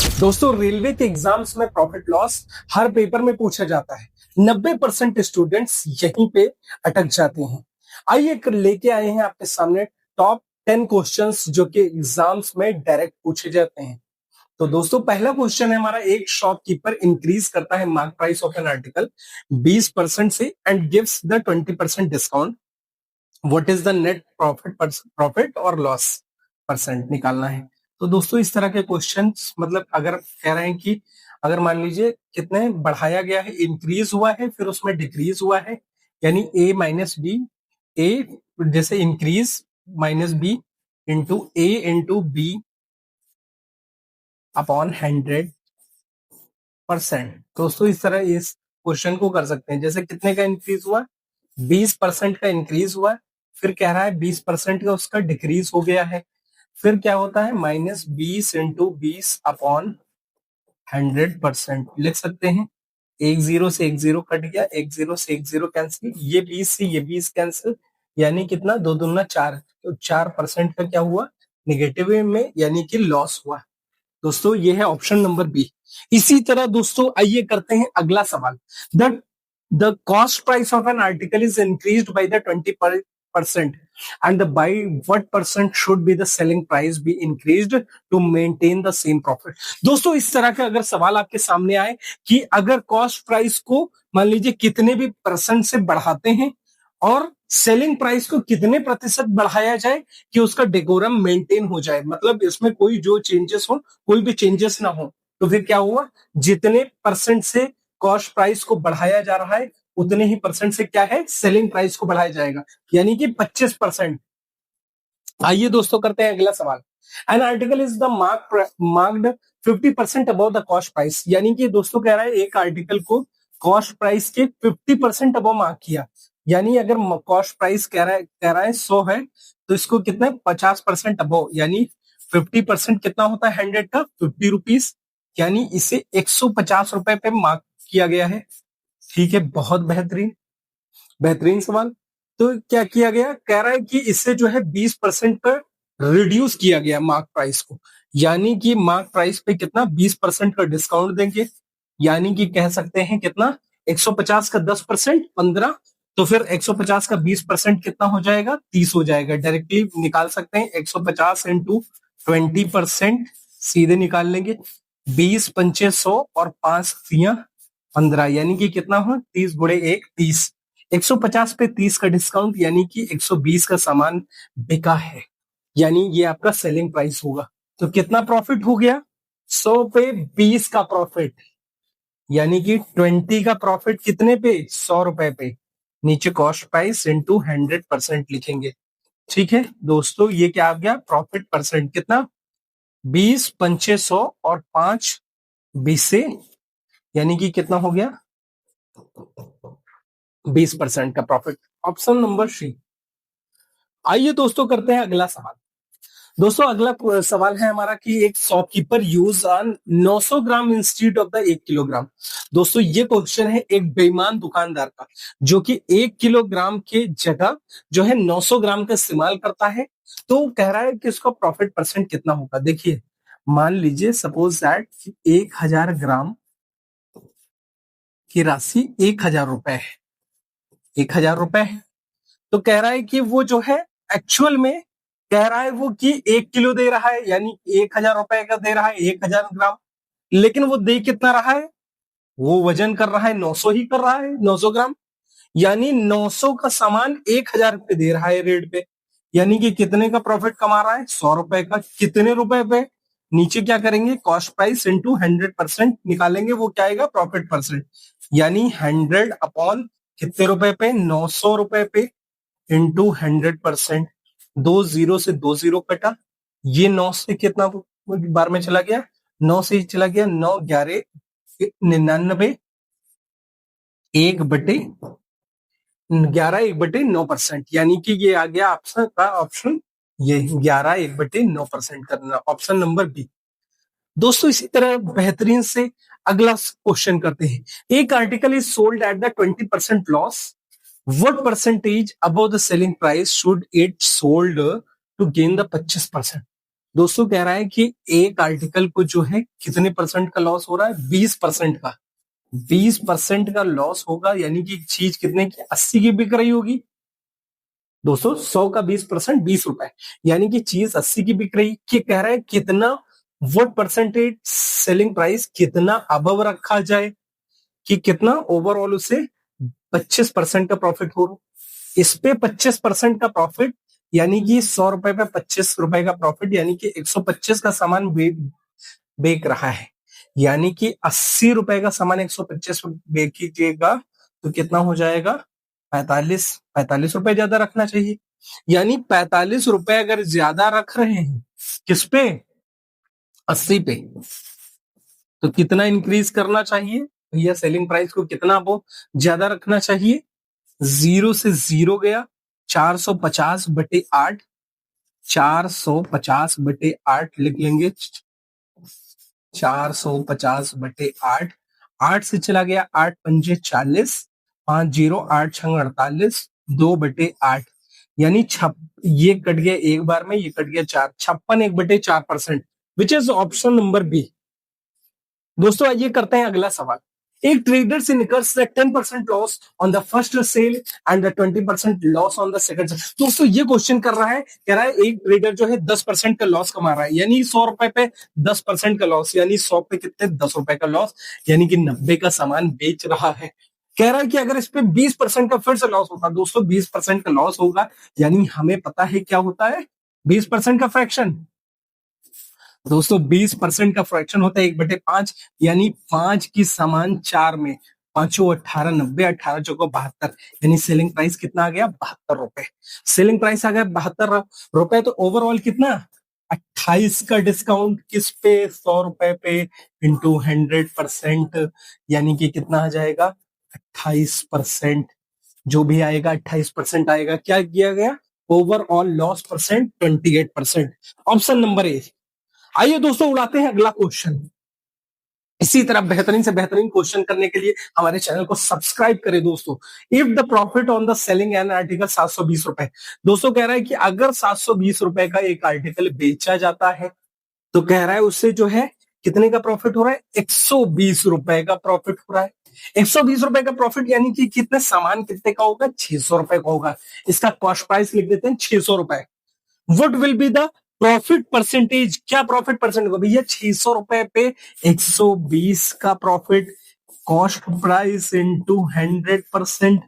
दोस्तों रेलवे के एग्जाम्स में प्रॉफिट लॉस हर पेपर में पूछा जाता है। 90% स्टूडेंट्स यहीं पे अटक जाते हैं। आइए लेके आए हैं आपके सामने टॉप 10 क्वेश्चंस जो कि एग्जाम्स में डायरेक्ट पूछे जाते हैं। तो दोस्तों पहला क्वेश्चन है हमारा, एक शॉपकीपर इंक्रीज करता है mark price of an article 20% से and gives the 20% discount. What is the net profit और लॉस परसेंट निकालना है। तो दोस्तों इस तरह के क्वेश्चंस मतलब अगर कह रहे हैं कि अगर मान लीजिए कितने बढ़ाया गया है, इंक्रीज हुआ है फिर उसमें डिक्रीज हुआ है, यानी ए माइनस बी, ए जैसे increase minus B into B upon 100%। दोस्तों इस तरह इस क्वेश्चन को कर सकते हैं। जैसे कितने का इंक्रीज हुआ, 20% का इंक्रीज हुआ, फिर कह रहा है 20% का उसका डिक्रीज हो गया है, फिर क्या होता है -20 × 20 अपॉन 100% लिख सकते हैं। एक जीरो से एक जीरो कट गया, एक जीरो से एक जीरो कैंसिल, ये 20 से ये 20 कैंसिल, यानी कितना, 2 दूना 4, तो 4% का क्या हुआ, निगेटिव में, यानी कि लॉस हुआ। दोस्तों ये है ऑप्शन नंबर बी। इसी तरह दोस्तों आइए करते हैं अगला सवाल। The the cost price of an article is increased by the 20% and by what percent should be the selling price be increased to maintain the same profit। दोस्तों इस तरह का अगर सवाल आपके सामने आए कि अगर कॉस्ट प्राइस को मान लीजिए कितने भी परसेंट से बढ़ाते हैं और सेलिंग प्राइस को कितने प्रतिशत बढ़ाया जाए कि उसका डेकोरम मेंटेन हो जाए, मतलब इसमें कोई जो चेंजेस हो, कोई भी चेंजेस ना हो, तो फिर क्या हुआ, जितने परसेंट से कॉस्ट प्राइस को बढ़ाया जा रहा है उतने ही परसेंट से क्या है, सेलिंग प्राइस को बढ़ाया जाएगा, यानी कि 25%। आइए दोस्तों करते हैं अगला सवाल। An article is the marked 50% above the cost price, यानी कि दोस्तों कह रहा है एक आर्टिकल को कॉस्ट प्राइस के 50% अबव मार्क किया, यानी अगर कॉस्ट प्राइस कह रहा है 100 है तो इसको कितना 50% अबव, यानी 50% कितना होता है 100 का 50 रुपीज, यानी इसे 150 रुपए पे मार्क किया गया है। ठीक है, बहुत बेहतरीन बेहतरीन सवाल। तो क्या किया गया, कह रहा है कि इससे जो है 20% पर रिड्यूस किया गया मार्क प्राइस को, यानी कि मार्क प्राइस पे कितना 20% का डिस्काउंट देंगे, यानी कि कह सकते हैं कितना, 150 का 10% 15, तो फिर 150 का 20% कितना हो जाएगा, 30 हो जाएगा। डायरेक्टली निकाल सकते हैं 150 इंटू 20%, सीधे निकाल लेंगे। 20 पंचे 100 और 5 तिया 15, यानी कि कितना हो, 30 गुणे 1 30, 150 पे 30 का डिस्काउंट, यानी कि 120 का सामान बिका है, यानी ये आपका सेलिंग प्राइस होगा। तो कितना प्रॉफिट हो गया, 100 पे 20 का प्रॉफिट, यानी कि 20 का प्रॉफिट कितने पे, 100 रुपए पे। नीचे कॉस्ट प्राइस इंटू 100% लिखेंगे। ठीक है दोस्तों, ये क्या आ गया, प्रॉफिट परसेंट कितना, 20 पंचे 100 और 5 20 से, यानी कि कितना हो गया, 20% का प्रॉफिट। Option number C. आइए दोस्तों करते हैं अगला सवाल। दोस्तों अगला सवाल है हमारा कि एक shopkeeper use on 900 gram institute of the 1 kilogram. दोस्तों ये क्वेश्चन है एक बेईमान दुकानदार का, जो कि 1 किलोग्राम के जगह जो है 900 ग्राम का इस्तेमाल करता है। तो कह रहा है कि उसका प्रॉफिट परसेंट कितना होगा। देखिए मान लीजिए सपोज दैट 1000 ग्राम की राशि 1000 रुपए है, 1000 रुपए है, तो कह रहा है कि वो जो है एक्चुअल में कह रहा है वो कि 1 किलो दे रहा है, यानी 1000 रुपए का दे रहा है 1000 ग्राम, लेकिन वो दे कितना रहा है, वो वजन कर रहा है 900 ही कर रहा है, 900 ग्राम, यानी 900 का सामान 1000 पे दे रहा है रेट पे, यानी कि कितने का प्रॉफिट कमा रहा है, 100 रुपए का। कितने रुपए पे, नीचे क्या करेंगे, कॉस्ट प्राइस इंटू 100% निकालेंगे, वो क्या आएगा, प्रॉफिट परसेंट, यानी 100 अपॉन कितने रुपए पे, 900 रुपए पे इंटू 100%। 2 जीरो से 2 जीरो कटा, ये 9 से कितना बार में चला गया, 9 से ही चला गया, 9 11 99, 1/11 1/9%, यानी कि ये आ गया ऑप्शन का ऑप्शन, ये 11 1/9% करना, ऑप्शन नंबर बी। दोस्तों इसी तरह बेहतरीन से अगला क्वेश्चन करते हैं। एक article is sold at the 20% loss, what percentage above the selling price should it sold to gain the 25%। दोस्तों कह रहा है कि एक आर्टिकल को जो है कितने परसेंट का लॉस हो रहा है, 20% का। 20% का लॉस होगा, यानी कि चीज कितने की, 80 की बिक रही होगी। दोस्तों 100 का 20%, 20 रुपए, यानी कि चीज 80 की बिक रही। कि कह रहा है कितना, व्हाट परसेंटेज सेलिंग प्राइस कितना अबव रखा जाए, कि कितना ओवरऑल उसे 25% का प्रॉफिट हो। इस पे 25% का प्रॉफिट, यानी कि 100 रुपए पे 25 रुपए का प्रॉफिट, यानी कि 125 का सामान बेच रहा है। यानी कि 80 रुपए का सामान 125 बेचीजिएगा तो कितना हो जाएगा, 45 रुपए ज्यादा रखना चाहिए। यानी 45 रुपए अगर ज्यादा रख रहे हैं किस पे, 80 पे, तो कितना इंक्रीज करना चाहिए भैया, सेलिंग प्राइस को कितना वो ज्यादा रखना चाहिए। जीरो से जीरो गया, 450/8, 450/8 लिख लेंगे। 450/8, 8 से चला गया, 8×5 = 40, 5 0, 8×6 = 48, 2/8, यानी ये कट गया एक बार में, ये कट गया 4, 56 1/4%, which is option number B. दोस्तों आइए करते हैं अगला सवाल। एक ट्रेडर से nickels 10% loss on the first sale and the 20% loss on the second sale. दोस्तों ये क्वेश्चन कर रहा है, कह रहा है एक ट्रेडर जो है 10% का लॉस कमा रहा है, यानी 100 रुपए पे 10% का लॉस, यानी 100 पे कितने, 10 रुपए का लॉस, यानी कि 90 का सामान बेच रहा है। कह रहा है कि अगर इस पे 20% का फिर से लॉस होता, दोस्तों 20% का लॉस होगा, यानी हमें पता है क्या होता है 20% का फ्रैक्शन। दोस्तों 20% का फ्रैक्शन होता है 1/5, यानी 5 की समान 4 में, 5×8 = 18, 18×4 = 72, यानी सेलिंग प्राइस कितना आ गया, 72 रुपए। सेलिंग प्राइस आ गया 72 रुपए, तो ओवरऑल कितना, 28 का डिस्काउंट किस पे, 100 रुपए पे, इंटू 100%, यानी कि कितना आ जाएगा, 28%। जो भी आएगा 28% आएगा। क्या किया गया, overall loss percent 28%, option number A. आइए दोस्तों उड़ाते हैं अगला क्वेश्चन। इसी तरह बेहतरीन से बेहतरीन क्वेश्चन करने के लिए हमारे चैनल को सब्सक्राइब करें दोस्तों। If the profit on the selling an article 720 रुपए, दोस्तों कह रहा है कि अगर 720 रुपए का एक आर्टिकल बेचा जाता है, तो कह रहा है उससे जो है कितने का प्रॉफिट हो रहा है, 120 रुपए का प्रॉफिट हो रहा है। 120 रुपए का प्रॉफिट, यानी कि कितने सामान कितने का होगा, 600 रुपए का होगा। इसका कॉस्ट प्राइस लिख देते हैं 600 रुपए। What will be the profit percentage, क्या प्रॉफिट परसेंट होगा भैया, 600 रुपए पे 120 का प्रॉफिट, कॉस्ट प्राइस इंटू 100%,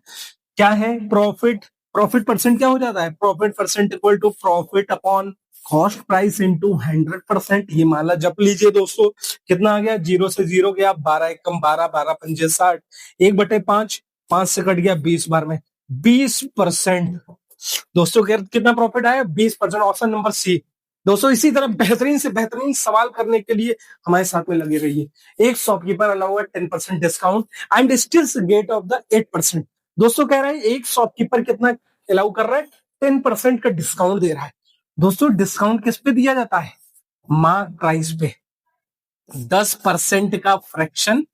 क्या है प्रॉफिट, प्रॉफिट परसेंट क्या हो जाता है, profit percent equal to profit upon cost price into 100%। ये माला जप लीजिए दोस्तों, कितना आ गया, 0 से 0 गया, 12 एकम 12, 12×5 = 60, 1/5, 5 से कट गया 20 बार में, 20%। दोस्तों कितना प्रॉफिट आया, 20%, ऑप्शन नंबर सी। दोस्तों इसी तरह बेहतरीन से बेहतरीन सवाल करने के लिए हमारे साथ में लगे रहिए। एक शॉपकीपर अलाउ है 10% discount and still get of the 8%। दोस्तों कह रहे हैं एक शॉपकीपर कितना अलाउ कर रहा है, 10% का डिस्काउंट दे रहा है। दोस्तों डिस्काउंट किस पे दिया जाता है, मार्क प्राइस पे। 10% का फ्रैक्शन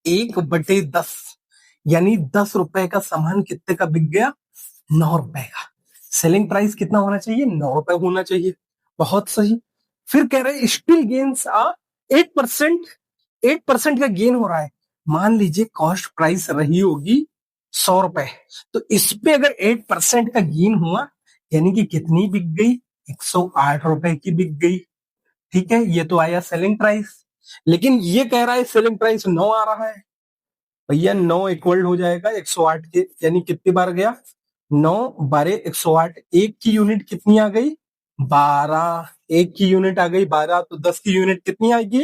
1/10, यानी 10 रुपए का सामान कितने का बिक गया, 9 रुपए का। सेलिंग प्राइस कितना होना चाहिए, 9 रुपए होना चाहिए। बहुत सही। फिर कह रहे हैं स्टिल गेन्स आ 8%, 8% का गेन हो रहा है। मान लीजिए कॉस्ट प्राइस रही होगी 100 रुपए, तो इस पे अगर 8% का गेन हुआ, यानी कि कितनी बिक गई, 108 रुपए की बिक गई। ठीक है, ये तो आया सेलिंग प्राइस। लेकिन ये कह रहा है सेलिंग प्राइस 9 आ रहा है। भैया 9 इक्वल हो जाएगा 108 के, यानी कितनी बार गया, 9×12 = 108। एक की यूनिट कितनी आ गई, 12, एक की यूनिट आ गई 12, तो 10 की यूनिट कितनी आएगी,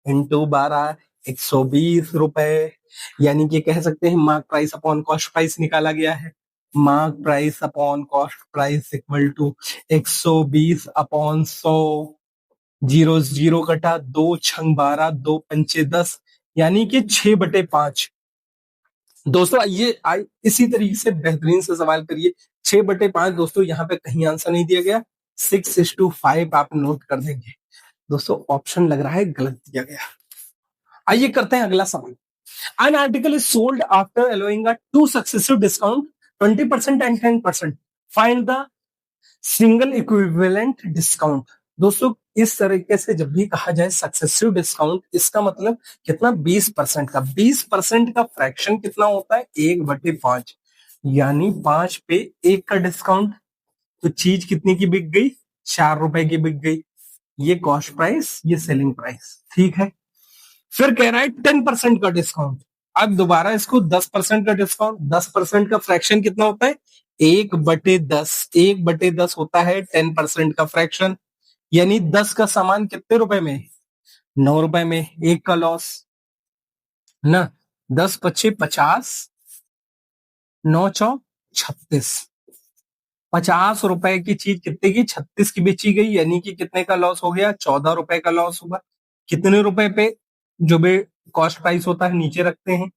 इंटू 12, 120 रुपए। यानी कि कह सकते हैं mark price upon cost price निकाला गया है। Mark price upon cost price equal to 120/100, 0 0 कटा, 2×6 = 12, 2×5 = 10, यानी कि 6/5। दोस्तों आइए इसी तरीके से बेहतरीन से सवाल करिए। 6/5 दोस्तों यहाँ पे कहीं आंसर नहीं दिया गया, 6:5 आप नोट कर देंगे। दोस्तों ऑप्शन लग रहा है गलत दिया गया। आइए करते हैं अगला सवाल। An article is sold after allowing a two successive discount, 20% and 10%. Find the single equivalent discount. दोस्तों इस तरीके से जब भी कहा जाए सक्सेसिव डिस्काउंट, इसका मतलब कितना, 20% का। 20% का फ्रैक्शन कितना होता है, 1/5, यानी 5 पे 1 का डिस्काउंट। तो चीज कितने की बिक गई, 4 रुपए की बिक गई। ये कॉस्ट प्राइस, ये सेलिंग प्राइस, ठीक है। फिर कह रहा है 10% का डिस्काउंट। अब दोबारा इसको 10% का डिस्काउंट, 10% का फ्रैक्शन कितना होता है, 1/10। 1/10 होता है 10% का फ्रैक्शन, यानी 10 का सामान कितने रुपए में, 9 रुपए में। एक का लॉस ना, 10×5 = 50, 9×4 = 36। 50 रुपए की चीज कितने की, 36 की बेची गई, यानी कि कितने का लॉस हो गया, 14 रुपए का लॉस हुआ। कितने रुपए पे, जो भी कॉस्ट प्राइस होता है नीचे रखते हैं,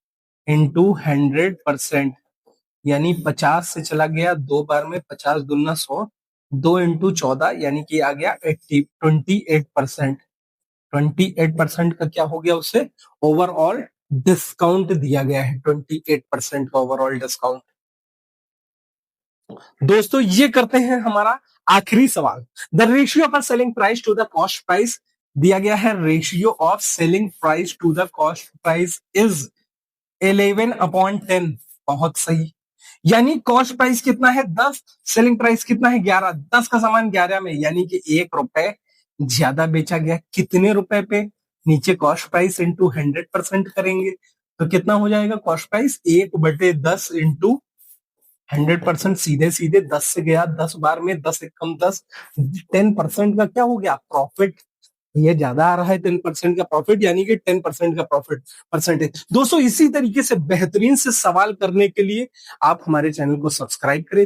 इंटू 100%, यानी 50 से चला गया 2 बार में, 50×2 = 100, 2 × 14, यानी कि आ गया 28%। 28% का क्या हो गया, उसे ओवरऑल डिस्काउंट दिया गया है, 28% का ओवरऑल डिस्काउंट। दोस्तों ये करते हैं हमारा आखिरी सवाल। The ratio of selling price to the cost price दिया गया है, ratio of selling price to the cost price is 11/10। बहुत सही, यानी कॉस्ट प्राइस कितना है 10, सेलिंग प्राइस कितना है 11। 10 का सामान 11 में, यानी कि 1 रुपए ज्यादा बेचा गया। कितने रुपए पे, नीचे कॉस्ट प्राइस इंटू 100% करेंगे तो कितना हो जाएगा, कॉस्ट प्राइस 1/10 इंटू 100%, सीधे सीधे 10 से गया 10 बार में, 10 एकम 10, 10% का क्या हो गया, प्रॉफिट। ये ज्यादा आ रहा है 10% का प्रॉफिट, यानी कि 10% का प्रॉफिट परसेंटेज। दोस्तों इसी तरीके से बेहतरीन से सवाल करने के लिए आप हमारे चैनल को सब्सक्राइब करें।